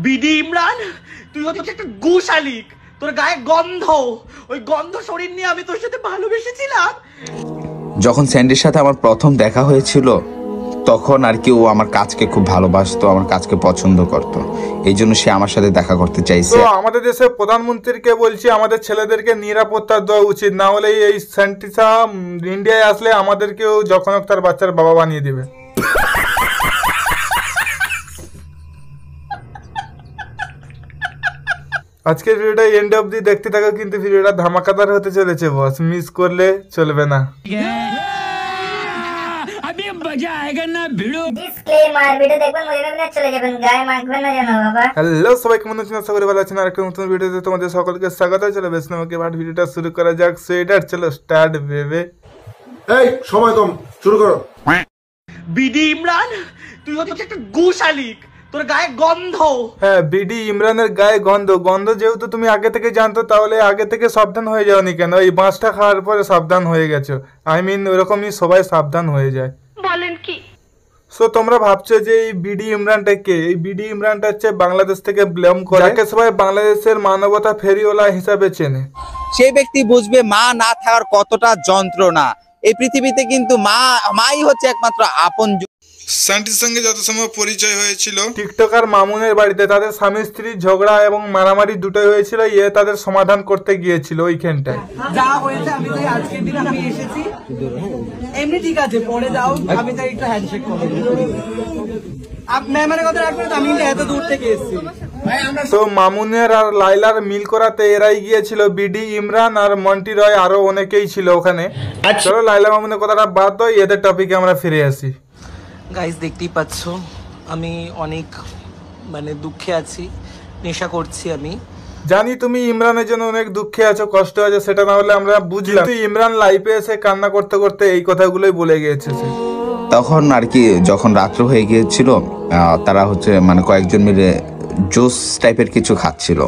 BD Imran, তুই হচ্ছে একটা গু শালিক। তোর গায়ে গন্ধ, ওই গন্ধ শরীর নিয়ে আমি তোর সাথে ভালোবেসেছিলাম। যখন স্যান্ডির সাথে আমার প্রথম দেখা হয়েছিল তখন আর কি ও আমার কাজকে খুব ভালোবাসতো, আমার কাজকে পছন্দ করতো, এই জন্য সে আমার সাথে দেখা করতে চাইছে। তো আমাদের দেশের প্রধানমন্ত্রীকে বলছি আমাদের ছেলেদেরকে নিরাপত্তা দেওয়া উচিত, না হলে এই স্যান্টিসা ইন্ডিয়ায় আসলে আমাদেরকেও যখন তার বাচ্চার বাবা বানিয়ে দিবে। আজকের ভিডিওটা এন্ড অবধি দেখতে থাকো, কিন্তু ভিডিওটা ধামাকাদার হতে চলেছে বস, মিস করলে চলবে না। হ্যালো সবাই, কেমন আছেন? আশা করি ভালো আছেন। আর একটা নতুন ভিডিওতে তোমাদের সকলকে স্বাগত। চলো বেশ আমাকে ভাট ভিডিওটা শুরু করা যাক। সোয়েটার চলো স্টার্ট বেবে। এই সময় কম, শুরু করো। বিডি ইমরান, তুই হচ্ছে একটা গু শালিক। তোর গায়ে গন্ধ। হ্যাঁ, বিডি ইমরানের গায়ে গন্ধ। গন্ধ যেহেতু তুমি আগে থেকে জানতো, তাহলে আগে থেকে সাবধান হয়ে যাওনি কেন? এই বাঁশটা খাওয়ার পরে সাবধান হয়ে গেছো। আই মিন ওরকমই সবাই সাবধান হয়ে যায়। বলেন কি? সো তোমরা ভাবছো যে এই বিডি ইমরানটা কে? এই বিডি ইমরানটা হচ্ছে বাংলাদেশ থেকে বিলং করে, যাকে সবাই বাংলাদেশের মানবতা ফেরিওয়ালা হিসাবে চেনে। সেই ব্যক্তি বুঝবে মা না থাকার কতটা যন্ত্রণা। এই পৃথিবীতে কিন্তু মাই হচ্ছে একমাত্র আপন। সান্টির সঙ্গে যত সময় পরিচয় হয়েছিল টিকটকার মামুনের বাড়িতে, তাদের স্বামী স্ত্রীর ঝগড়া এবং মারামারি দুটোই হয়েছিল। তাদের সমাধান করতে গিয়েছিল ওইখানটায়। যা হয়েছে আমি তাই আজকের দিন আমি এসেছি, এমনি ঠিক আছে, পরে যাও আমি তাই একটু হ্যান্ডশেক করবো। মেহমানের কথা রাখবেন, আমি কিন্তু এত দূর থেকে এসেছি। তো মামুনের আর লাইলার মিল করাতে এরাই গিয়েছিল, বিডি ইমরান আর মন্টি রয়, আরো অনেকেই ছিল ওখানে। চলো লাইলা মামুনের কথাটা বাদ দাও, এদের টপিকে আমরা ফিরে আসি। গাইস দেখতেই পাচ্ছ আমি অনেক দুঃখে আছি, নেশা করছি। আমি জানি তুমি ইমরানের জন্য অনেক দুঃখে আছো, কষ্ট আছে, সেটা না হলে আমরা বুঝলাম। ইমরান লাইফে এসে কান্না করতে করতে এই কথাগুলোই বলে গিয়েছে। তখন আর কি যখন রাত্র হয়ে গিয়েছিল, তারা হচ্ছে কয়েকজন মিলে জুস টাইপের কিছু খাচ্ছিল,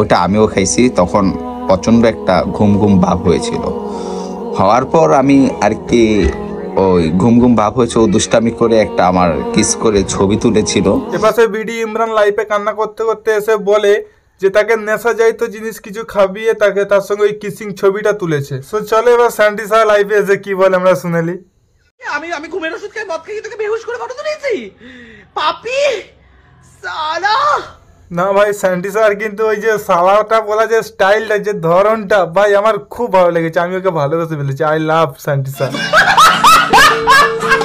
ওটা আমিও খাইছি। তখন প্রচন্ড একটা ঘুম ঘুম ভাব হয়েছিল। হওয়ার পর আমি আর কি ওই ঘুম ঘুম ভাব হয়েছে, ও দুষ্টামি করে একটা আমার কিস করে ছবি তুলেছিল। এপাশে বিডি ইমরান লাইফে কান্না করতে করতে এসে বলে যে তাকে নেশা যাইতো জিনিস কিছু খাবিয়ে তাকে তার সঙ্গে ওই কিসিং ছবিটা তুলেছে। সো চলো এবার স্যান্টিসা লাইফে এসে কি বলে আমরা শুনেলি। আমি ঘুমের ওষুধ খাই, মদ খাই, তোকে বেহুশ করে ফটো তুলেছি পাপি সালা। না ভাই, স্যান্টিসার কিন্তু ওই যে সালাটা বলা, যে স্টাইলটা, যে ধরনটা, ভাই আমার খুব ভালো লেগেছে। আমি ওকে ভালোবেসে ফেলেছি। আই লাভ স্যান্টিসা।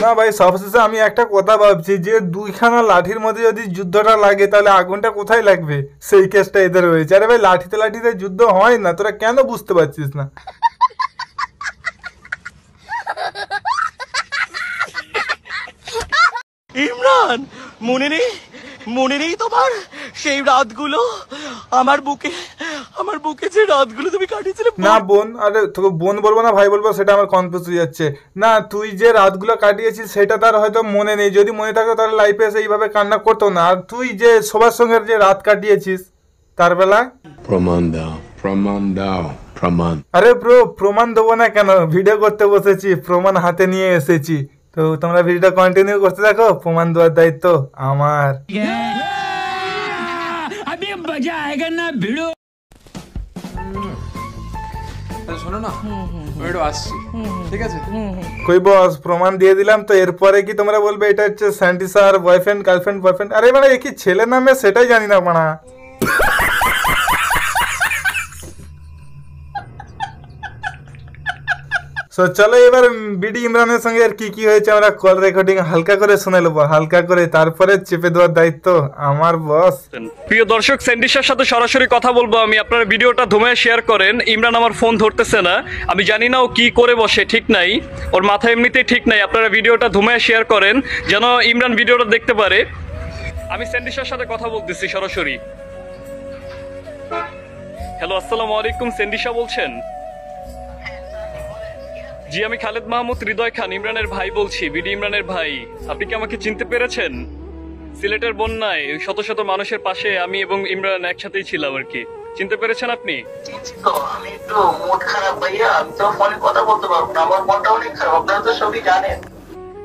না ভাই, সবশেষে আমি একটা কথা ভাবছি, যে দুইখানা লাঠির মধ্যে যদি যুদ্ধটা লাগে তাহলে আগুনটা কোথায় লাগবে? সেই কেসটা এদের হয়েছে। আরে ভাই, লাঠিতে লাঠিতে যুদ্ধ হয় না, তোরা কেন বুঝতে পারছিস না? ইমরান, মনে নেই তোমার সেই রাতগুলো? আমার বুকে যে রাতগুলো তুমি কাটিয়েছিলে। না বোন, আরে তোকে বোন বলবো না ভাই বলবো, সেটা আমার কনফিউজ হয়ে যাচ্ছে। না, তুই যে রাতগুলো কাটিয়েছিস সেটা তার হয়তো মনে নেই। যদি মনে থাকতো তাহলে লাইফে এসে এইভাবে কান্না করতো না। আর তুই যে সবার সঙ্গে যে রাত কাটিয়েছিস তার বেলা প্রমাণ দাও, প্রমাণ দাও, প্রমাণ। আরে ব্রো, প্রমাণ দেবো না কেন? ভিডিও করতে বসেছি, প্রমাণ হাতে নিয়ে এসেছি। তো তোমরা ভিডিওটা কন্টিনিউ করতে থাকো, প্রমাণ দেওয়ার দায়িত্ব আমার। শোনো না, আমি আসছি, ঠিক আছে? কই বস, প্রমাণ দিয়ে দিলাম তো। এরপরে কি তোমরা বলবে এটা হচ্ছে স্যান্টিসার বয়ফ্রেন্ড, গার্লফ্রেন্ড, বয়ফ্রেন্ড? আরে মানে কি ছেলে নামে সেটাই জানি না মানা। সো চলো এবার বিডি ইমরানের সঙ্গে আর কি কি হয়েছে আমরা কল রেকর্ডিং হালকা করে শুনে নেবো, হালকা করে, তারপরে চেপে দেওয়ার দায়িত্ব আমার বস। প্রিয় দর্শক, স্যান্ডিসার সাথে সরাসরি কথা বলবো আমি। আপনারা ভিডিওটা ধুমায় শেয়ার করেন। ইমরান আমার ফোন ধরতেছে না, আমি জানি না ও কি করে বসে, ঠিক নাই, ওর মাথা এমনিতেই ঠিক নাই। আপনারা ভিডিওটা ধুমায় শেয়ার করেন যেন ইমরান ভিডিওটা দেখতে পারে। আমি স্যান্ডিসার সাথে কথা বলতেছি সরাসরি। হ্যালো, আসসালামু আলাইকুম, স্যান্ডিসা বলছেন? জি, আমি খালেদ মাহমুদ হৃদয় খান, ইমরানের ভাই বলছি, বিডি ইমরানের ভাই। আপনি কি আমাকে চিনতে পেরেছেন? সিলেটের বন্যায় শত শত মানুষের পাশে আমি এবং ইমরান একসাথেই ছিলাম আর কি। চিনতে পেরেছেন আপনি? আমি একটু মুড খারাপ ভাইয়া, আমি তো ফোনে কথা বলতে পারবো না, আমার মনটা অনেক খারাপ, আপনারা তো সবই জানেন।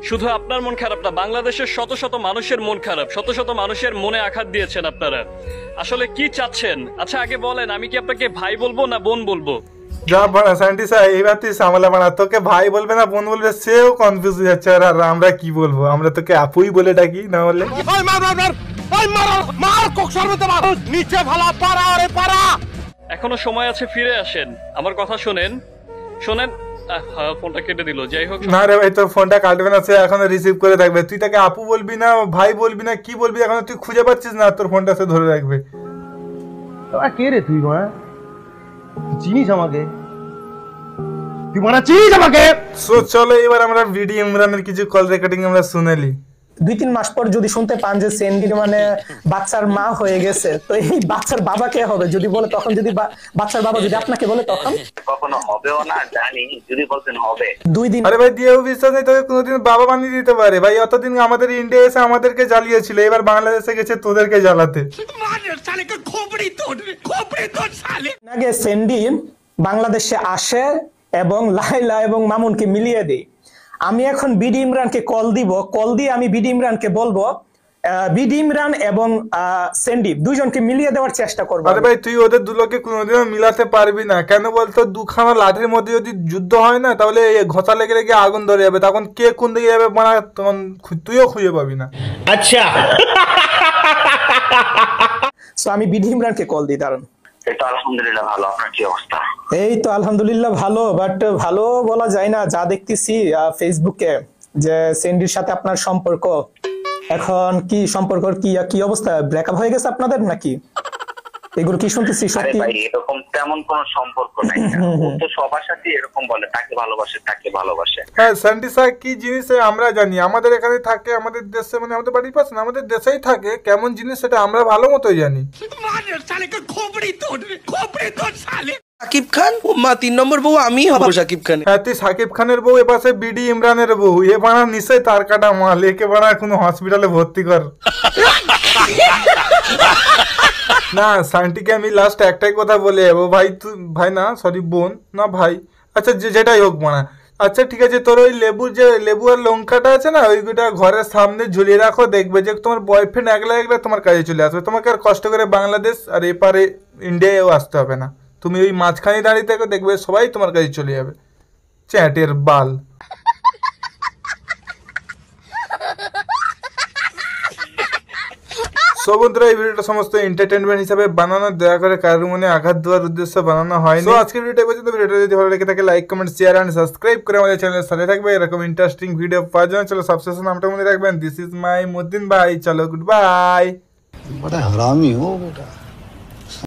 শুধু আপনার মন খারাপ না, বাংলাদেশের শত শত মানুষের মন খারাপ, শত শত মানুষের মনে আঘাত দিয়েছেন আপনারা। আসলে কি চাচ্ছেন? আচ্ছা আগে বলেন, আমি কি আপনাকে ভাই বলবো না বোন বলবো? যা বানা সাইন্টিস্ট এইবার তুই সামলা বানা, তোকে ভাই বলবে না বোন বলবে সেও কনফিউজ হয়ে যাচ্ছে। আর আমরা কি বলবো? আমরা তোকে আপুই বলে ডাকি না বলে। এখনো সময় আছে, ফিরে আসেন, আমার কথা শোনেন। শোনেন, ফোনটা কেটে দিল। যাই হোক, না রে ভাই, তোর ফোনটা কাটবে না, সে এখনো রিসিভ করে থাকবে। তুই তাকে আপু বলবি না, ভাই বলবি না, কি বলবি এখনো তুই খুঁজে পাচ্ছিস না, তোর ফোনটা সে ধরে রাখবে। কে রে তুই? চিনিস আমাকে? তুই মানা চিনিস আমাকে? চলো এবার আমরা বিডি ইমরানের কিছু কল রেকর্ডিং আমরা শুনেলি। 2-3 মাস পর যদি শুনতে পান যে সেন্ডির মানে বাচ্চার মা হয়ে গেছে, তো এই বাচ্চার বাবা কে হবে যদি বলে, তখন যদি বাচ্চার বাবা যদি আপনাকে বলে, তখন কখনো হবেও না, জানি যদি বলতেন হবে। 2 দিন আরে ভাই দিয়েও বিশ্বাস নেই তোকে কোনোদিন বাবা বানিয়ে দিতে পারে ভাই। অতদিন আমাদের ইন্ডিয়া এসে আমাদেরকে জ্বালিয়েছিল, এবার বাংলাদেশে গেছে তোদেরকে জ্বালাতে। আগে সেন্ডি বাংলাদেশে আসে এবং লাইলা এবং মামুনকে মিলিয়ে দেয়। আমি এখন বিডি ইমরানকে কল দিব, কল দিয়ে আমি বিডি ইমরানকে বলবো বিডি ইমরান এবং সেন্ডি দুইজনকে মিলিয়ে দেওয়ার চেষ্টা করবো। আরে ভাই তুই ওদের দুলোকে কোনোদিনও মিলাতে পারবি না। কেন বলতো? দুখানা লাঠির মধ্যে যদি যুদ্ধ হয় না, তাহলে ঘষা লেগে লেগে আগুন ধরে যাবে, তখন কে কোন দিকে যাবে মানে তখন তুইও খুঁজে পাবি না। আচ্ছা, সো আমি বিডি ইমরানকে কল দিই, দাঁড়ান। এটা আলহামদুলিল্লাহ ভালো, আপনার কি অবস্থা? এই তো আলহামদুলিল্লাহ ভালো, বাট ভালো বলা যায় না। যা দেখতেছি ফেসবুকে যে সেন্ডির সাথে আপনার সম্পর্ক, এখন কি সম্পর্ক, কি অবস্থা? ব্রেকআপ হয়ে গেছে আপনাদের নাকি? এগুলো কি শুনতেছি আরে সত্যি? ভাই এরকম তেমন কোনো সম্পর্ক নাই, ও তো সবার সাথে এরকম বলে তাকে ভালোবাসে তাকে ভালোবাসে। হ্যাঁ স্যান্ডিসা কি জিনিস আমরা জানি, আমাদের এখানে থাকে, আমাদের দেশে মানে আমাদের বাড়ির পাশে না, আমাদের দেশেই থাকে। কেমন জিনিস সেটা আমরা ভালো মতোই জানি। সাকিব খান ও মা 3 নম্বর বউ আমি হব সাকিব খান। হ্যাঁ তুই সাকিব খানের বউ, এপাশে বিডি ইমরানের বউ, এ বানা নিশ্চয়ই তার কাটা মাল, একে বানা কোনো হসপিটালে ভর্তি কর। না সান্টিকে আমি লাস্ট একটাই কথা বলে যাবো ভাই, তুই ভাই না সরি বোন না ভাই, আচ্ছা যেটাই হোক মানা। আচ্ছা ঠিক আছে, তোর ওই লেবু আর লঙ্কাটা আছে না, ওইগুলা ঘরের সামনে ঝুলিয়ে রাখো, দেখবে যে তোমার বয়ফ্রেন্ড একলা একলা তোমার কাজে চলে আসবে। তোমাকে আর কষ্ট করে বাংলাদেশ আর এপারে ইন্ডিয়ায়ও আসতে হবে না, তুমি ওই মাঝখানে দাঁড়িয়ে থাকো, দেখবে সবাই তোমার কাছে চলে যাবে। চ্যাটের বাল। সো বন্ধুরা এই ভিডিওটা সমস্ত এন্টারটেনমেন্ট হিসাবে বানানো, দয়া করে কারোর মনে আঘাত দেওয়ার উদ্দেশ্যে বানানো হয়নি। তো আজকের ভিডিওটা পর্যন্ত। ভিডিওটা যদি ভালো লেগে থাকে like comment share and subscribe করে আমাদের চ্যানেলের সাথে থাকবে এরকম ইন্টারেস্টিং ভিডিও পাওয়ার জন্য। চলো সবশেষে নামটা মনে রাখবেন, দিস ইজ মাই মুদ্দিন ভাই। চলো গুড বাই। বড় হারামি হো বেটা।